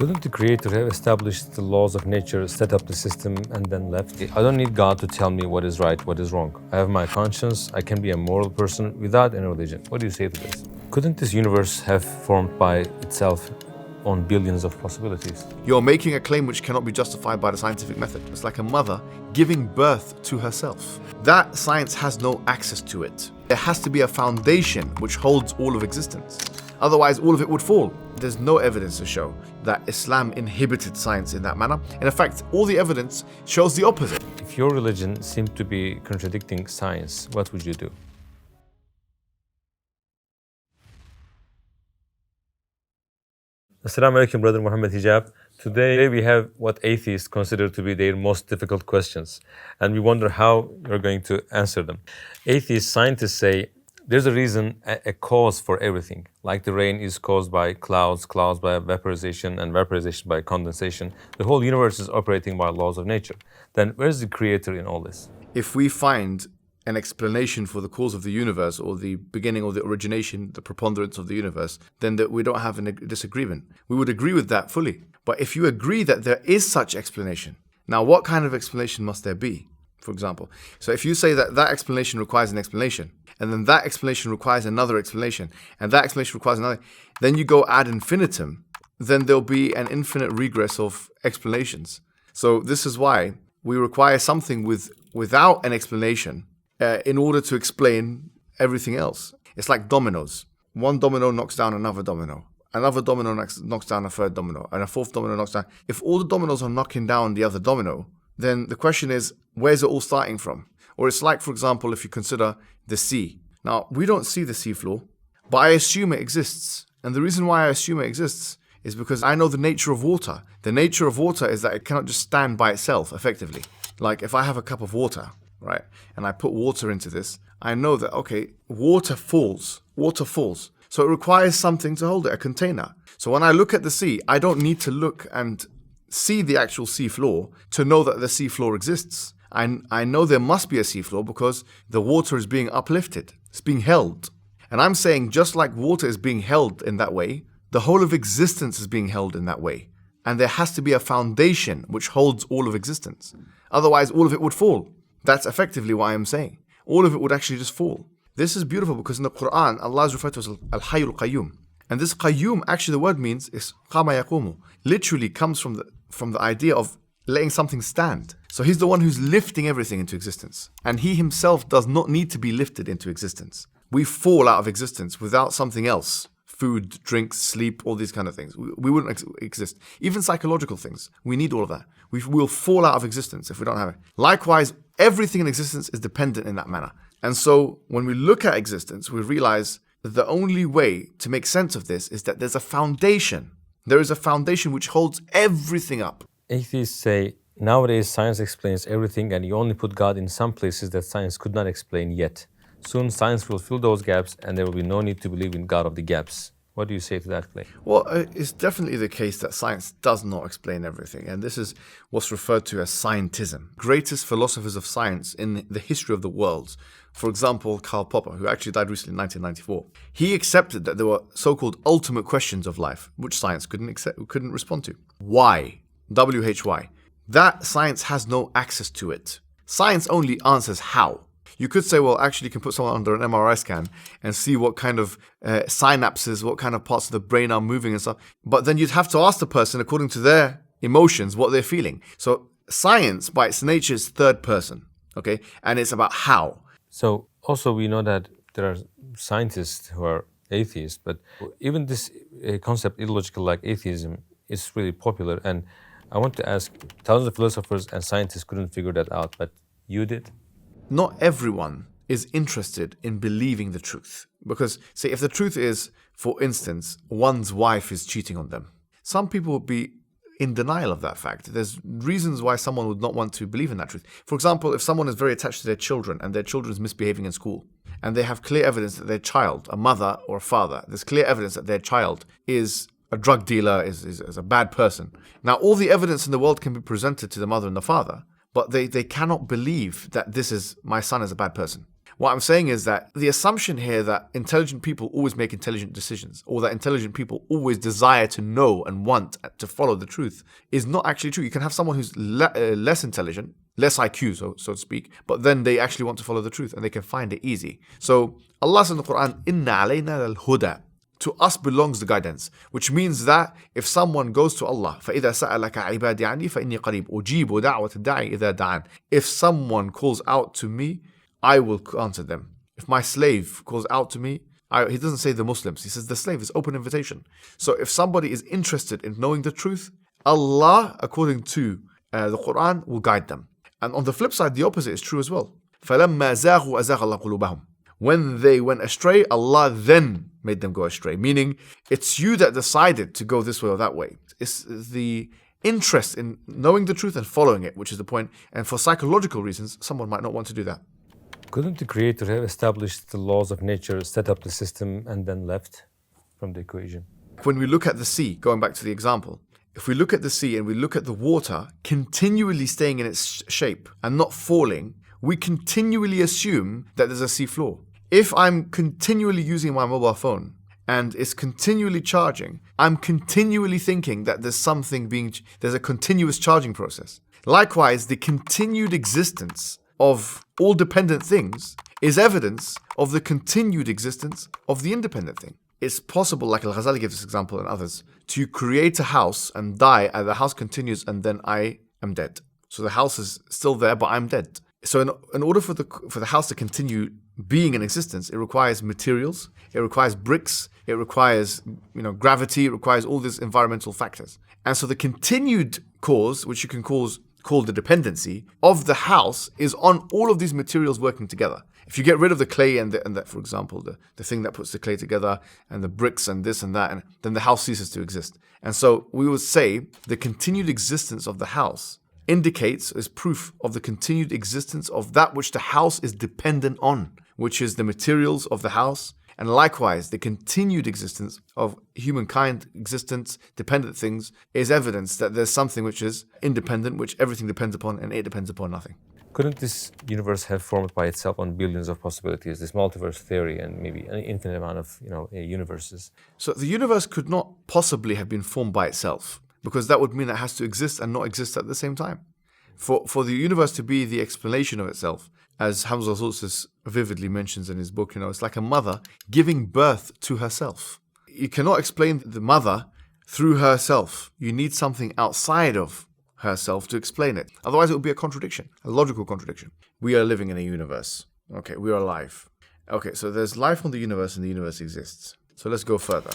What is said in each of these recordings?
Couldn't the creator have established the laws of nature, set up the system, and then left? I don't need God to tell me what is right, what is wrong. I have my conscience, I can be a moral person without any religion. What do you say to this? Couldn't this universe have formed by itself on billions of possibilities? You're making a claim which cannot be justified by the scientific method. It's like a mother giving birth to herself. That science has no access to it. There has to be a foundation which holds all of existence. Otherwise, all of it would fall. There's no evidence to show that Islam inhibited science in that manner. And in fact, all the evidence shows the opposite. If your religion seemed to be contradicting science, what would you do? Assalamu alaikum, brother Mohammed Hijab. Today we have what atheists consider to be their most difficult questions, and we wonder how you're going to answer them. Atheist scientists say there's a reason, a cause for everything. Like the rain is caused by clouds, clouds by vaporization, and vaporization by condensation. The whole universe is operating by laws of nature. Then where's the creator in all this? If we find an explanation for the cause of the universe, or the beginning or the origination, the preponderance of the universe, then that we don't have a disagreement. We would agree with that fully. But if you agree that there is such explanation, now what kind of explanation must there be, for example? So if you say that that explanation requires an explanation, and then that explanation requires another explanation, and that explanation requires another, then you go ad infinitum, then there'll be an infinite regress of explanations. So this is why we require something without an explanation in order to explain everything else. It's like dominoes. One domino knocks down another domino. Another domino knocks down a third domino. And a fourth domino knocks down. If all the dominoes are knocking down the other domino, then the question is, where's it all starting from? Or it's like, for example, if you consider the sea. Now, we don't see the seafloor, but I assume it exists. And the reason why I assume it exists is because I know the nature of water. The nature of water is that it cannot just stand by itself, effectively. Like if I have a cup of water, right, and I put water into this, I know that, okay, water falls. So it requires something to hold it, a container. So when I look at the sea, I don't need to look and see the actual sea floor to know that the sea floor exists. I know there must be a sea floor because the water is being uplifted. It's being held. And I'm saying just like water is being held in that way, the whole of existence is being held in that way. And there has to be a foundation which holds all of existence. Otherwise, all of it would fall. That's effectively what I'm saying. All of it would actually just fall. This is beautiful because in the Quran, Allah is referred to as Al-Qayyum. And this Qayyum, actually the word means is qama yaqumu. Literally comes from the idea of letting something stand. So he's the one who's lifting everything into existence. And he himself does not need to be lifted into existence. We fall out of existence without something else. Food, drinks, sleep, all these kind of things. We wouldn't exist. Even psychological things. We need all of that. We'll fall out of existence if we don't have it. Likewise, everything in existence is dependent in that manner. And so when we look at existence, we realize that the only way to make sense of this is that there's a foundation. There is a foundation which holds everything up. Atheists say, nowadays science explains everything and you only put God in some places that science could not explain yet. Soon science will fill those gaps and there will be no need to believe in God of the gaps. What do you say to that claim? Well, it's definitely the case that science does not explain everything. And this is what's referred to as Scientism. Greatest philosophers of science in the history of the world. For example, Karl Popper, who actually died recently in 1994. He accepted that there were so-called ultimate questions of life, which science couldn't respond to. Why? W-H-Y. That science has no access to it. Science only answers how. You could say, well, actually, you can put someone under an MRI scan and see what kind of synapses, what kind of parts of the brain are moving and stuff. But then you'd have to ask the person, according to their emotions, what they're feeling. So science, by its nature, is third person, okay? And it's about how. So also we know that there are scientists who are atheists, but even this concept, illogical like atheism, is really popular. And I want to ask, thousands of philosophers and scientists couldn't figure that out, but you did? Not everyone is interested in believing the truth. Because, say, if the truth is, for instance, one's wife is cheating on them, some people would be in denial of that fact. There's reasons why someone would not want to believe in that truth. For example, if someone is very attached to their children and their children is misbehaving in school, and they have clear evidence that their child, a mother or a father, there's clear evidence that their child is a drug dealer, is a bad person. Now, all the evidence in the world can be presented to the mother and the father, but they cannot believe that my son is a bad person. What I'm saying is that the assumption here that intelligent people always make intelligent decisions, or that intelligent people always desire to know and want to follow the truth, is not actually true. You can have someone who's less intelligent, less IQ, so to speak, but then they actually want to follow the truth and they can find it easy. So Allah says in the Quran, "Inna alayna al-huda." To us belongs the guidance, which means that if someone goes to Allah, فَإِذَا سَأَلَكَ عِبَادِي عَنِّي فَإِنِّي قَرِيبٌ أُجِيبُ دَعْوَةَ الدَّاعِ إِذَا دَعَانِ. If someone calls out to me, I will answer them. If my slave calls out to me, he doesn't say the Muslims, he says the slave. It's open invitation. So if somebody is interested in knowing the truth, Allah, according to the Quran, will guide them. And on the flip side, the opposite is true as well. فَلَمَّا زَاغُوا أَزَاغَ اللَّهُ قُلُوبَهُم. When they went astray, Allah then made them go astray. Meaning, it's you that decided to go this way or that way. It's the interest in knowing the truth and following it, which is the point. And for psychological reasons, someone might not want to do that. Couldn't the Creator have established the laws of nature, set up the system, and then left from the equation? When we look at the sea, going back to the example, if we look at the sea and we look at the water continually staying in its shape and not falling, we continually assume that there's a sea floor. If I'm continually using my mobile phone and it's continually charging, I'm continually thinking that there's a continuous charging process. Likewise, the continued existence of all dependent things is evidence of the continued existence of the independent thing. It's possible, like Al-Ghazali gives this example and others, to create a house and die, and the house continues, and then I am dead. So the house is still there, but I'm dead. So in order for the house to continue being in existence, it requires materials, it requires bricks, it requires gravity, it requires all these environmental factors. And so the continued cause, which you can call the dependency of the house, is on all of these materials working together. If you get rid of the clay and that, for example, the thing that puts the clay together and the bricks and this and that, and then the house ceases to exist. And so we would say the continued existence of the house indicates as proof of the continued existence of that which the house is dependent on, which is the materials of the house. And likewise, the continued existence of humankind existence, dependent things, is evidence that there's something which is independent, which everything depends upon, and it depends upon nothing. Couldn't this universe have formed by itself on billions of possibilities, this multiverse theory, and maybe an infinite amount of universes? So the universe could not possibly have been formed by itself, because that would mean it has to exist and not exist at the same time. For the universe to be the explanation of itself, as Hamza Zulsis vividly mentions in his book, it's like a mother giving birth to herself. You cannot explain the mother through herself. You need something outside of herself to explain it. Otherwise, it would be a contradiction, a logical contradiction. We are living in a universe. Okay, we are alive. Okay, so there's life on the universe and the universe exists. So let's go further.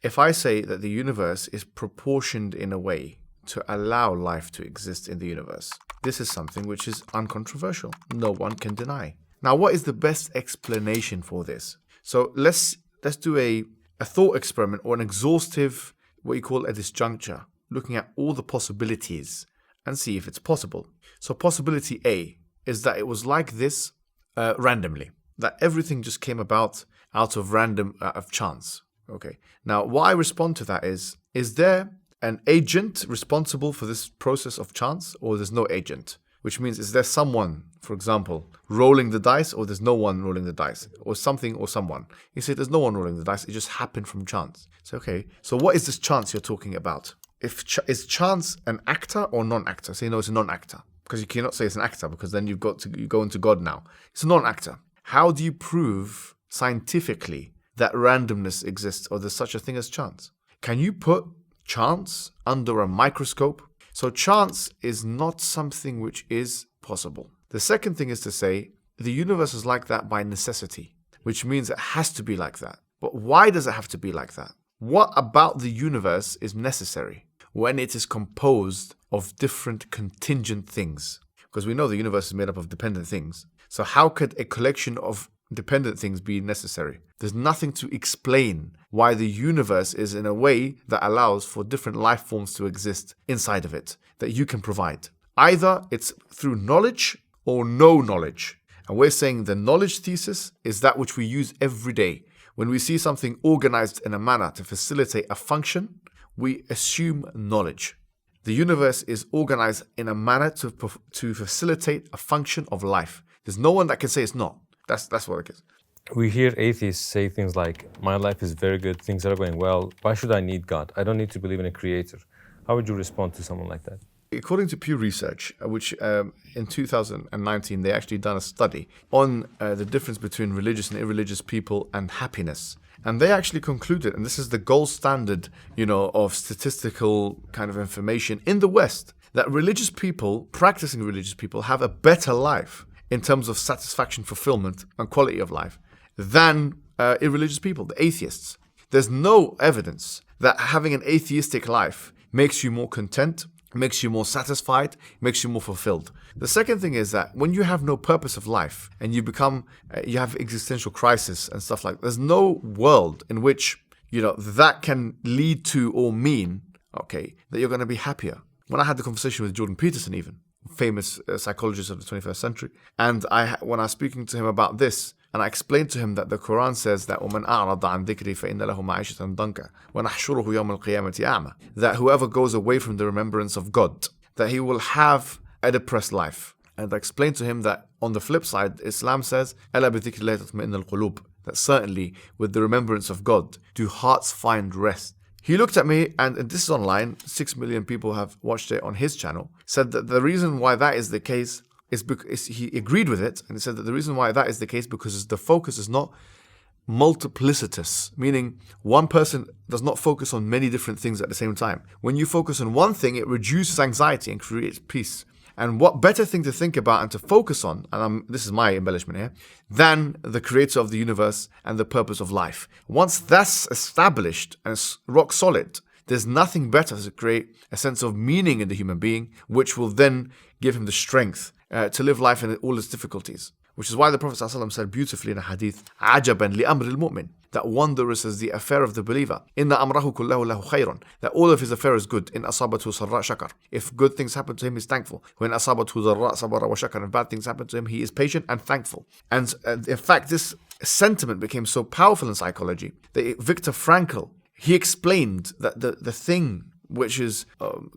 If I say that the universe is proportioned in a way to allow life to exist in the universe, this is something which is uncontroversial. No one can deny. Now, what is the best explanation for this? So let's do a thought experiment, or an exhaustive, what you call a disjuncture, looking at all the possibilities and see if it's possible. So possibility A is that it was like this randomly, that everything just came about out of chance. Okay. Now, what I respond to that is there an agent responsible for this process of chance, or there's no agent? Which means, is there someone, for example, rolling the dice, or there's no one rolling the dice, or something or someone? You say there's no one rolling the dice, it just happened from chance. So, okay, so what is this chance you're talking about? Is chance an actor or non-actor? Say no, it's a non-actor, because you cannot say it's an actor, because then you go into God now. It's a non-actor. How do you prove scientifically that randomness exists, or there's such a thing as chance? Can you put chance under a microscope? So chance is not something which is possible. The second thing is to say the universe is like that by necessity, which means it has to be like that. But why does it have to be like that? What about the universe is necessary when it is composed of different contingent things? Because we know the universe is made up of dependent things. So how could a collection of dependent things be necessary? There's nothing to explain why the universe is in a way that allows for different life forms to exist inside of it that you can provide. Either it's through knowledge or no knowledge. And we're saying the knowledge thesis is that which we use every day. When we see something organized in a manner to facilitate a function, we assume knowledge. The universe is organized in a manner to facilitate a function of life. There's no one that can say it's not. That's what it is. We hear atheists say things like, my life is very good, things are going well, why should I need God? I don't need to believe in a creator. How would you respond to someone like that? According to Pew Research, which in 2019, they actually done a study on the difference between religious and irreligious people and happiness. And they actually concluded, and this is the gold standard, of statistical kind of information in the West, that religious people, practicing religious people, have a better life in terms of satisfaction, fulfillment, and quality of life than irreligious people, the atheists. There's no evidence that having an atheistic life makes you more content, makes you more satisfied, makes you more fulfilled. The second thing is that when you have no purpose of life and you have existential crisis and stuff like that, there's no world in which, that can lead to or mean, that you're going to be happier. When I had the conversation with Jordan Peterson, even, famous psychologist of the 21st century, and when I was speaking to him about this, and I explained to him that the Quran says that وَمَنْ أَعْرَضَ عَنْ ذِكْرِي فَإِنَّ لَهُ مَعِيشَةً ضَنْكًا وَنَحْشُرُهُ يَوْمَ الْقِيَامَةِ أَعْمَى, that whoever goes away from the remembrance of God, that he will have a depressed life. And I explained to him that on the flip side, Islam says أَلَا بِذِكْرِ اللَّهِ تَطْمَئِنُّ الْقُلُوبُ, that certainly with the remembrance of God do hearts find rest. He looked at me, and this is online, 6 million people have watched it on his channel, said that the reason why that is the case is because he agreed with it, and he said that the reason why that is the case because the focus is not multiplicitous, meaning one person does not focus on many different things at the same time. When you focus on one thing, it reduces anxiety and creates peace. And what better thing to think about and to focus on, and this is my embellishment here, than the creator of the universe and the purpose of life. Once that's established and it's rock solid, there's nothing better to create a sense of meaning in the human being, which will then give him the strength to live life in all its difficulties. Which is why the Prophet ﷺ said beautifully in a hadith, عَجَبًا لِأَمْرِ الْمُؤْمِنِ, that wondrous is the affair of the believer. إِنَّ أَمْرَهُ كُلَّهُ لَهُ خَيْرٌ, that all of his affair is good. إِنْ أَصَابَتْهُ سَرَّاء شَكَرٌ, if good things happen to him, he's thankful. When أَصَابَتْهُ ضَرَّاء صَبَرَ وَشَكَرٌ, if bad things happen to him, he is patient and thankful. And in fact, this sentiment became so powerful in psychology that Viktor Frankl, he explained that the thing which is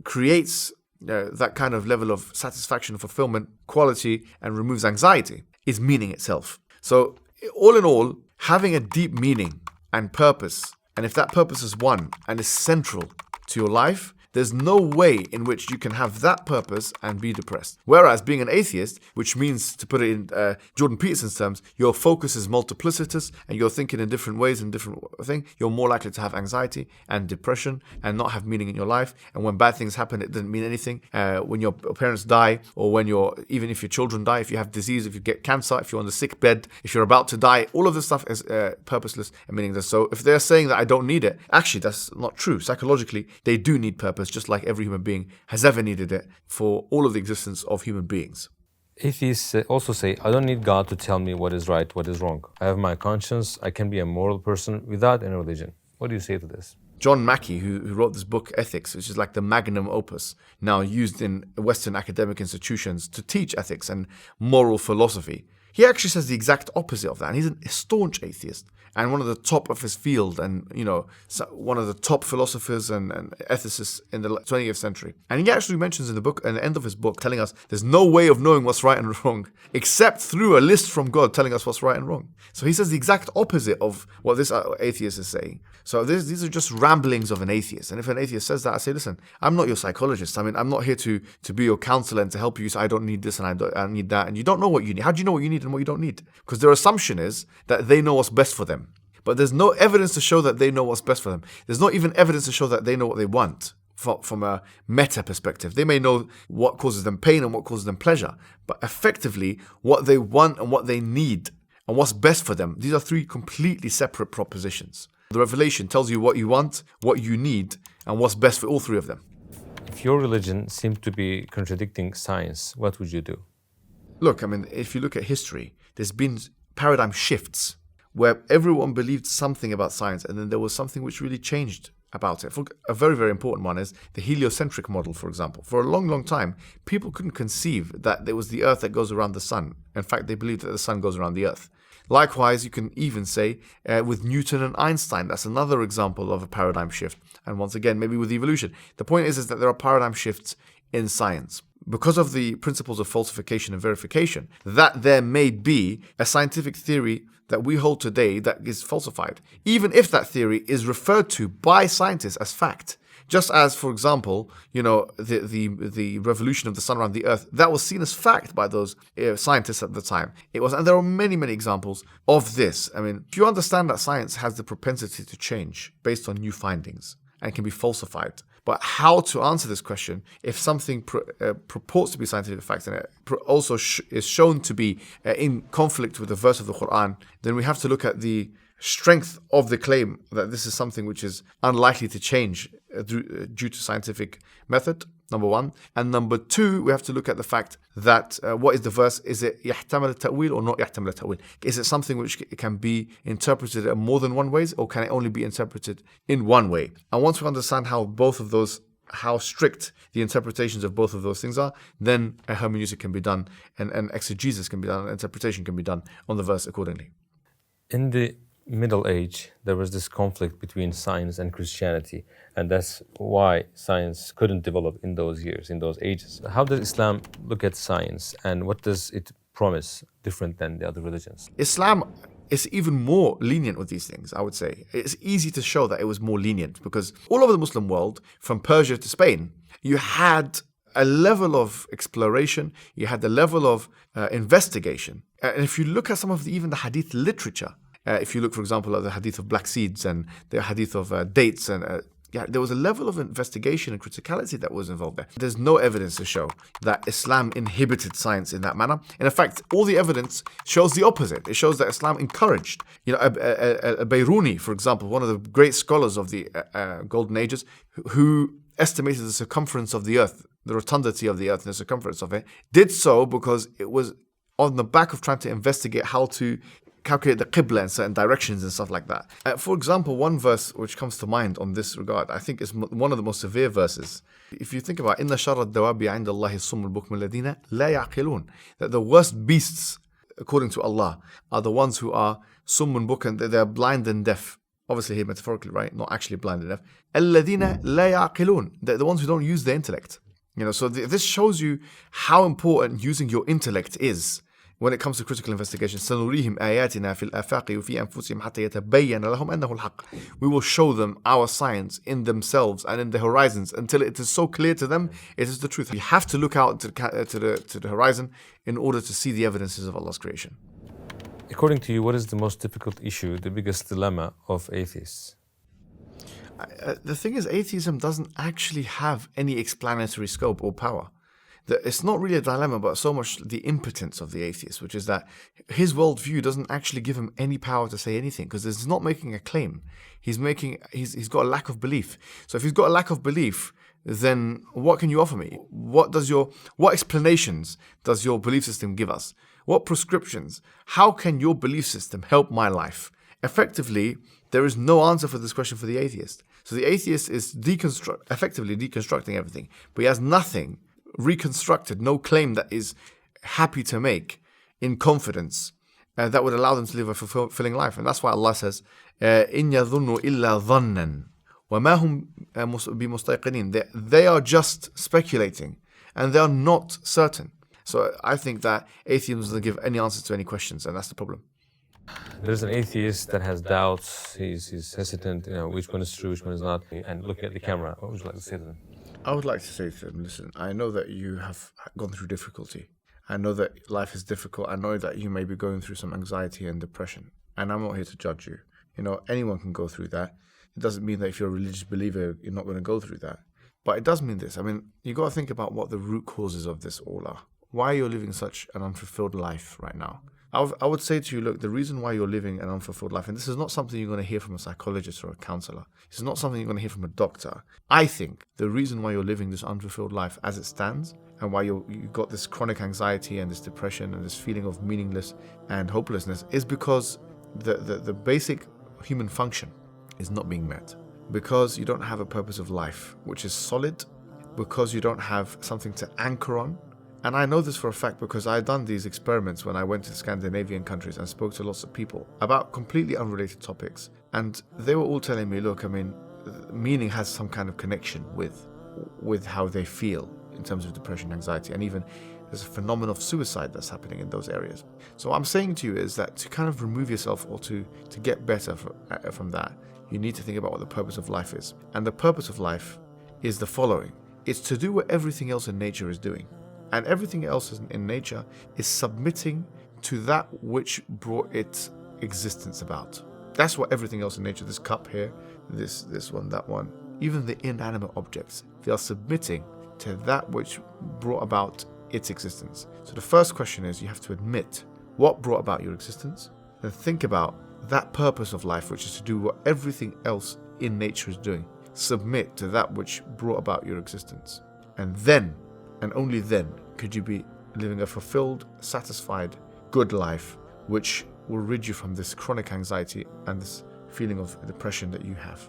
creates that kind of level of satisfaction, fulfillment, quality, and removes anxiety is meaning itself. So all in all, having a deep meaning and purpose, and if that purpose is one and is central to your life, there's no way in which you can have that purpose and be depressed. Whereas being an atheist, which means, to put it in Jordan Peterson's terms, your focus is multiplicitous and you're thinking in different ways and different things, you're more likely to have anxiety and depression and not have meaning in your life. And when bad things happen, it doesn't mean anything. When your parents die, or even if your children die, if you have disease, if you get cancer, if you're on the sick bed, if you're about to die, all of this stuff is purposeless and meaningless. So if they're saying that I don't need it, actually that's not true. Psychologically, they do need purpose, just like every human being has ever needed it for all of the existence of human beings. Atheists also say, I don't need God to tell me what is right, what is wrong. I have my conscience, I can be a moral person without any religion. What do you say to this? John Mackey, who wrote this book, Ethics, which is like the magnum opus, now used in Western academic institutions to teach ethics and moral philosophy, he actually says the exact opposite of that. And he's a staunch atheist and one of the top of his field, and one of the top philosophers and ethicists in the 20th century. And he actually mentions in the book, at the end of his book, telling us there's no way of knowing what's right and wrong except through a list from God telling us what's right and wrong. So he says the exact opposite of what this atheist is saying. So these are just ramblings of an atheist. And if an atheist says that, I say, listen, I'm not your psychologist. I mean, I'm not here to be your counselor and to help you. So I don't need this and I need that. And you don't know what you need. How do you know what you need and what you don't need? Because their assumption is that they know what's best for them. But there's no evidence to show that they know what's best for them. There's not even evidence to show that they know what they want from a meta perspective. They may know what causes them pain and what causes them pleasure. But effectively, what they want and what they need and what's best for them, these are three completely separate propositions. The revelation tells you what you want, what you need, and what's best for all three of them. If your religion seemed to be contradicting science, what would you do? Look, I mean, if you look at history, there's been paradigm shifts where everyone believed something about science and then there was something which really changed about it. A very, very important one is the heliocentric model, for example. For a long, long time, people couldn't conceive that there was the Earth that goes around the sun. In fact, they believed that the sun goes around the Earth. Likewise, you can even say with Newton and Einstein, that's another example of a paradigm shift. And once again, maybe with evolution. The point is that there are paradigm shifts in science. because of the principles of falsification and verification, that there may be a scientific theory that we hold today that is falsified, even if that theory is referred to by scientists as fact. Just as, for example, the revolution of the sun around the earth, that was seen as fact by those scientists at the time. It was, and there are many, many examples of this. I mean, if you understand that science has the propensity to change based on new findings and can be falsified, but how to answer this question if something purports to be scientific facts and it also is shown to be in conflict with a verse of the Quran, then we have to look at the strength of the claim that this is something which is unlikely to change due to scientific method, number one. And number two, we have to look at the fact that what is the verse? Is it يحتمل التأويل or not يحتمل التأويل? Is it something which can be interpreted in more than one ways, or can it only be interpreted in one way? And once we understand how strict the interpretations of both of those things are, then a hermeneutic can be done, and exegesis can be done, and interpretation can be done on the verse accordingly. In the Middle Age, there was this conflict between science and Christianity, and that's why science couldn't develop in those years, in those ages. How does Islam look at science, and what does it promise different than the other religions? Islam is even more lenient with these things, I would say. It's easy to show that it was more lenient because all over the Muslim world, from Persia to Spain, you had a level of exploration, you had the level of investigation. And if you look at some of even the hadith literature, if you look, for example, at the hadith of black seeds and the hadith of dates, and there was a level of investigation and criticality that was involved there. There's no evidence to show that Islam inhibited science in that manner. And in fact, all the evidence shows the opposite. It shows that Islam encouraged. Bayruni, for example, one of the great scholars of the Golden Ages, who estimated the circumference of the earth, the rotundity of the earth and the circumference of it, did so because it was on the back of trying to investigate how to calculate the qibla in certain directions and stuff like that. For example, one verse which comes to mind on this regard, I think is one of the most severe verses. If you think about إِنَّ شَرَّ الدَّوَابِ عِنْدَ اللَّهِ الصُّمُّ الْبُكْمُ الَّذِينَ لَا يَعْقِلُونَ, that the worst beasts, according to Allah, are the ones who are summun bukan, they're blind and deaf. Obviously here metaphorically, right? Not actually blind and deaf. الَّذِينَ لَا يَعْقِلُونَ, they're the ones who don't use their intellect. So this shows you how important using your intellect is when it comes to critical investigation. سَنُرِيهِمْ آيَاتِنَا فِي الْآفَاقِ وَفِي أَنفُسِهِمْ حَتَّى يَتَبَيَّنَ لَهُمْ أَنَّهُ الْحَقُّ. We will show them our science in themselves and in the horizons until it is so clear to them it is the truth. You have to look out to the horizon in order to see the evidences of Allah's creation. According to you, what is the most difficult issue, the biggest dilemma of atheists? The thing is, atheism doesn't actually have any explanatory scope or power. It's not really a dilemma, but so much the impotence of the atheist, which is that his worldview doesn't actually give him any power to say anything, because he's not making a claim. He's got a lack of belief. So if he's got a lack of belief, then what can you offer me? What explanations does your belief system give us? What prescriptions? How can your belief system help my life? Effectively, there is no answer for this question for the atheist. So the atheist is effectively deconstructing everything, but he has nothing reconstructed, no claim that is happy to make in confidence that would allow them to live a fulfilling life. And that's why Allah says, إِن يَظُنُّ إِلَّا ظَنًّا وَمَا هُمْ بِمُسْتَيْقِنِينَ. They are just speculating and they are not certain. So I think that atheism doesn't give any answers to any questions, and that's the problem. There's an atheist that has doubts, he's hesitant, which one is true, which one is not. And looking at the camera, what would you like to say to them? I would like to say to them, listen, I know that you have gone through difficulty. I know that life is difficult. I know that you may be going through some anxiety and depression. And I'm not here to judge you. Anyone can go through that. It doesn't mean that if you're a religious believer, you're not going to go through that. But it does mean this. I mean, you got to think about what the root causes of this all are. Why you're living such an unfulfilled life right now. I would say to you, look, the reason why you're living an unfulfilled life, and this is not something you're going to hear from a psychologist or a counselor. This is not something you're going to hear from a doctor. I think the reason why you're living this unfulfilled life as it stands, and why you've got this chronic anxiety and this depression and this feeling of meaningless and hopelessness, is because the basic human function is not being met. Because you don't have a purpose of life which is solid, because you don't have something to anchor on. And I know this for a fact because I've done these experiments when I went to Scandinavian countries and spoke to lots of people about completely unrelated topics. And they were all telling me, look, I mean, meaning has some kind of connection with how they feel. in terms of depression, anxiety, and even there's a phenomenon of suicide that's happening in those areas. So what I'm saying to you is that to kind of remove yourself or to get better from that, you need to think about what the purpose of life is. And the purpose of life is the following. It's to do what everything else in nature is doing. And everything else in nature is submitting to that which brought its existence about. That's what everything else in nature, this cup here, this one, that one, even the inanimate objects, they are submitting to that which brought about its existence. So the first question is, you have to admit what brought about your existence, and think about that purpose of life, which is to do what everything else in nature is doing. Submit to that which brought about your existence. And then, and only then, could you be living a fulfilled, satisfied, good life, which will rid you from this chronic anxiety and this feeling of depression that you have.